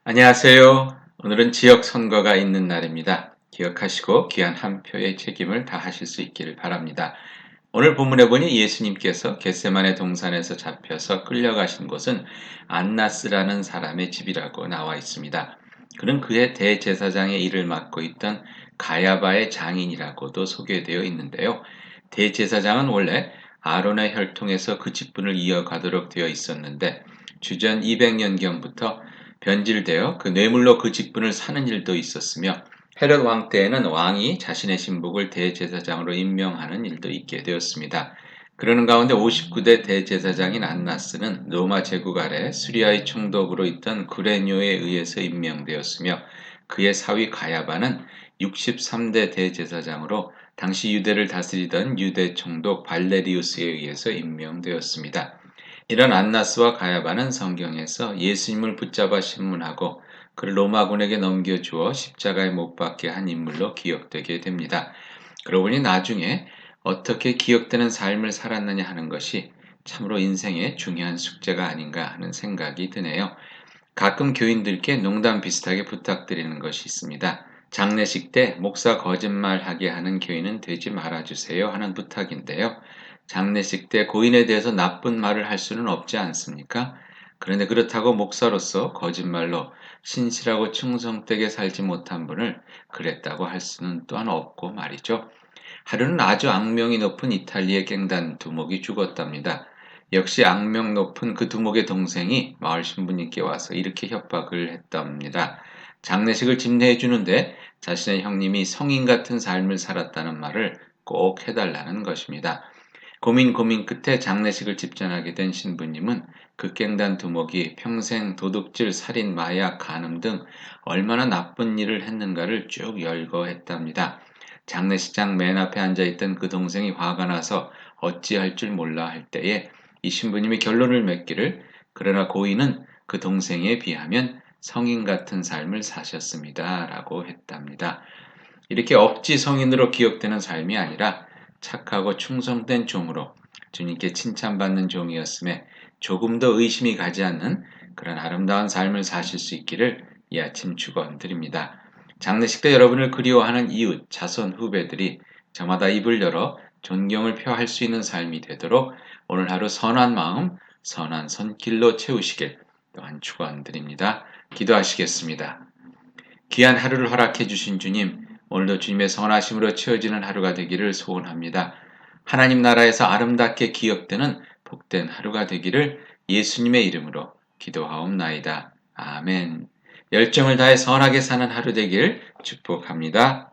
안녕하세요. 오늘은 지역 선거가 있는 날입니다. 기억하시고 귀한 한 표의 책임을 다하실 수 있기를 바랍니다. 오늘 본문에 보니 예수님께서 겟세마네 동산에서 잡혀서 끌려가신 곳은 안나스라는 사람의 집이라고 나와 있습니다. 그는 그의 대제사장의 일을 맡고 있던 가야바의 장인이라고도 소개되어 있는데요. 대제사장은 원래 아론의 혈통에서 그 직분을 이어가도록 되어 있었는데 주전 200년경부터 변질되어 그 뇌물로 그 직분을 사는 일도 있었으며 헤롯 왕 때에는 왕이 자신의 신복을 대제사장으로 임명하는 일도 있게 되었습니다. 그러는 가운데 59대 대제사장인 안나스는 로마 제국 아래 수리아의 총독으로 있던 구레뇨에 의해서 임명되었으며 그의 사위 가야바는 63대 대제사장으로 당시 유대를 다스리던 유대 총독 발레리우스에 의해서 임명되었습니다. 이런 안나스와 가야바는 성경에서 예수님을 붙잡아 신문하고 그를 로마군에게 넘겨주어 십자가에 못 박게 한 인물로 기억되게 됩니다. 그러고 보니 나중에 어떻게 기억되는 삶을 살았느냐 하는 것이 참으로 인생의 중요한 숙제가 아닌가 하는 생각이 드네요. 가끔 교인들께 농담 비슷하게 부탁드리는 것이 있습니다. 장례식 때 목사 거짓말하게 하는 교인은 되지 말아주세요 하는 부탁인데요. 장례식 때 고인에 대해서 나쁜 말을 할 수는 없지 않습니까? 그런데 그렇다고 목사로서 거짓말로 신실하고 충성되게 살지 못한 분을 그랬다고 할 수는 또한 없고 말이죠. 하루는 아주 악명이 높은 이탈리아의 갱단 두목이 죽었답니다. 역시 악명 높은 그 두목의 동생이 마을 신부님께 와서 이렇게 협박을 했답니다. 장례식을 집례해 주는데 자신의 형님이 성인 같은 삶을 살았다는 말을 꼭 해달라는 것입니다. 고민 끝에 장례식을 집전하게 된 신부님은 그 깽단 두목이 평생 도둑질, 살인, 마약, 간음 등 얼마나 나쁜 일을 했는가를 쭉 열거했답니다. 장례식장 맨 앞에 앉아있던 그 동생이 화가 나서 어찌할 줄 몰라 할 때에 이 신부님이 결론을 맺기를 그러나 고인은 그 동생에 비하면 성인 같은 삶을 사셨습니다. 라고 했답니다. 이렇게 억지 성인으로 기억되는 삶이 아니라 착하고 충성된 종으로 주님께 칭찬받는 종이었음에 조금 더 의심이 가지 않는 그런 아름다운 삶을 사실 수 있기를 이 아침 축원드립니다. 장례식 때 여러분을 그리워하는 이웃, 자손, 후배들이 저마다 입을 열어 존경을 표할 수 있는 삶이 되도록 오늘 하루 선한 마음, 선한 손길로 채우시길 또한 축원드립니다. 기도하시겠습니다. 귀한 하루를 허락해 주신 주님, 오늘도 주님의 선하심으로 채워지는 하루가 되기를 소원합니다. 하나님 나라에서 아름답게 기억되는 복된 하루가 되기를 예수님의 이름으로 기도하옵나이다. 아멘. 열정을 다해 선하게 사는 하루 되길 축복합니다.